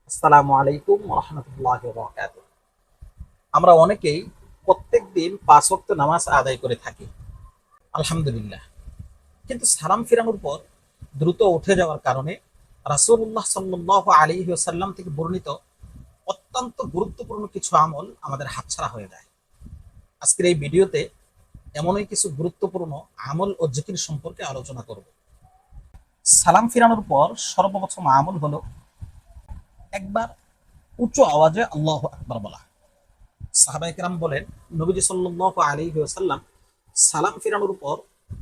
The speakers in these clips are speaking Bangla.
আসসালামু আলাইকুম ওয়া রাহমাতুল্লাহি ওয়া বারাকাতুহু। আমরা অনেকেই প্রত্যেকদিন ৫ ওয়াক্ত নামাজ আদায় করে থাকি, আলহামদুলিল্লাহ। কিন্তু সালাম ফিরানোর পর দ্রুত উঠে যাওয়ার কারণে রাসূলুল্লাহ সাল্লাল্লাহু আলাইহি ওয়াসাল্লাম থেকে বর্ণিত অত্যন্ত গুরুত্বপূর্ণ কিছু আমল আমাদের হাতছাড়া হয়ে যায়। আজকের এই ভিডিওতে এমনই কিছু গুরুত্বপূর্ণ আমল ও জিকির সম্পর্কে আলোচনা করব। সালাম ফিরানোর পর সর্বপ্রথম আমল হলো একবার উঁচু আওয়াজে আল্লাহু আকবার বলা। সাহাবায়ে কেরাম বলেন, নবীজি সাল্লাল্লাহু আলাইহি ওয়াসাল্লাম সালাম ফিরানোর পর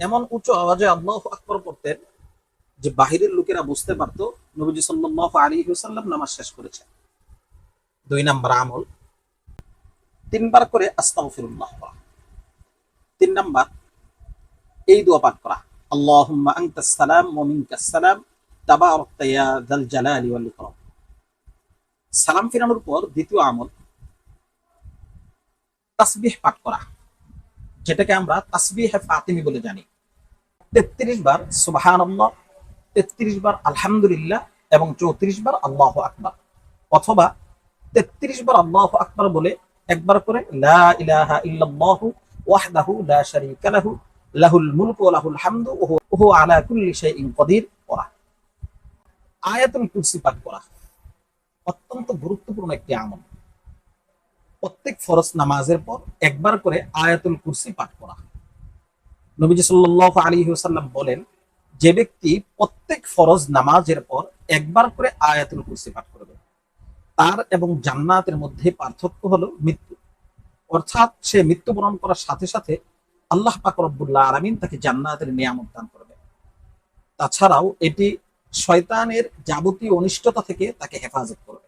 এমন উঁচু আওয়াজে আল্লাহু আকবার পড়তেন যে বাহিরের লোকেরা বুঝতে পারতো নবীজি সাল্লাল্লাহু আলাইহি ওয়াসাল্লাম নামাজ শেষ করেছেন। ২ নাম্বার আমল, ৩ বার করে আস্তাগফিরুল্লাহ পড়া। ৩ নাম্বার এই দোয়া পাঠ করা, আল্লাহুম্মা আনতাস সালাম ওয়া মিনকাস সালাম তাবারাকতা ইয়া যাল জালালি ওয়াল ইকরাম। সালাম ফিরানোর পর দ্বিতীয় আমল তাসবিহ পাঠ করা, যেটাকে আমরা তাসবিহে ফাতিমি বলে জানি। ৩৩ বার সুবহানাল্লাহ, ৩৩ বার আলহামদুলিল্লাহ এবং ৩৪ বার আল্লাহু আকবার, অথবা ৩৩ বার আল্লাহু আকবার বলে একবার করে লা ইলাহা ইল্লাল্লাহু ওয়াহদাহু লা শারীকা লাহু লাহুল মুলকু ওয়া লাহুল হামদু ওয়া হুয়া আলা কুল্লি শাইইন কাদির পড়া। আয়াতুল কুরসি পাঠ করা অত্যন্ত গুরুত্বপূর্ণ একটি আমল। প্রত্যেক ফরজ নামাজের পর একবার করে আয়াতুল কুরসি পাঠ করা। নবীজি সাল্লাল্লাহু আলাইহি ওয়াসাল্লাম বলেন, যে ব্যক্তি প্রত্যেক ফরজ নামাজের পর একবার করে আয়াতুল কুরসি পাঠ করবে, তার এবং জান্নাতের মধ্যে পার্থক্য হলো মৃত্যু। অর্থাৎ সে মৃত্যুবরণ করার সাথে সাথে আল্লাহ পাক রব্বুল আলামিন তাকে জান্নাতের নিয়ামত দান করবে। তাছাড়াও এটি শয়তানের যাবতীয় অনিষ্টতা থেকে তাকে হেফাজত করবে।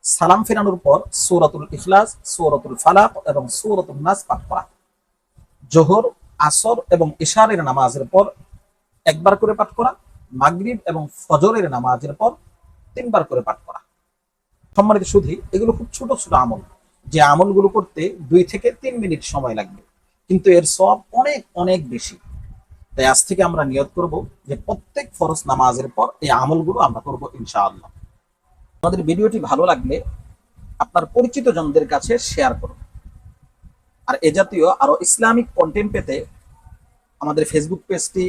সালাম ফেরানোর পর সূরাতুল ইখলাস, সূরাতুল ফালাক এবং সূরাতুন নাস পাঠ করা। জোহর, আসর এবং ইশারের নামাজের পর একবার করে পাঠ করা। মাগরিব এবং ফজরের নামাজের পর ৩ বার করে পাঠ করা। সম্মানিত সুধী, এগুলো খুব ছোট ছোট আমল, যে আমলগুলো করতে ২ থেকে ৩ মিনিট সময় লাগবে, কিন্তু এর সওয়াব অনেক অনেক বেশি। তাই আজ থেকে আমরা নিয়ত করব যে প্রত্যেক ফরজ নামাজের পর এই আমলগুলো আমরা করব ইনশাআল্লাহ। আমাদের ভিডিওটি ভালো লাগলে আপনার পরিচিত জনদের কাছে শেয়ার করুন। আর এ জাতীয় আরো ইসলামিক কন্টেন্ট পেতে আমাদের ফেসবুক পেজটি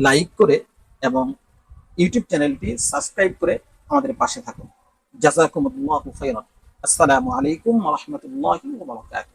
লাইক করে এবং ইউটিউব চ্যানেলটি সাবস্ক্রাইব করে আমাদের পাশে থাকুন। জাযাকুমুল্লাহু খাইরান। আসসালামু আলাইকুম ওয়া রাহমাতুল্লাহি ওয়া বারাকাতুহু।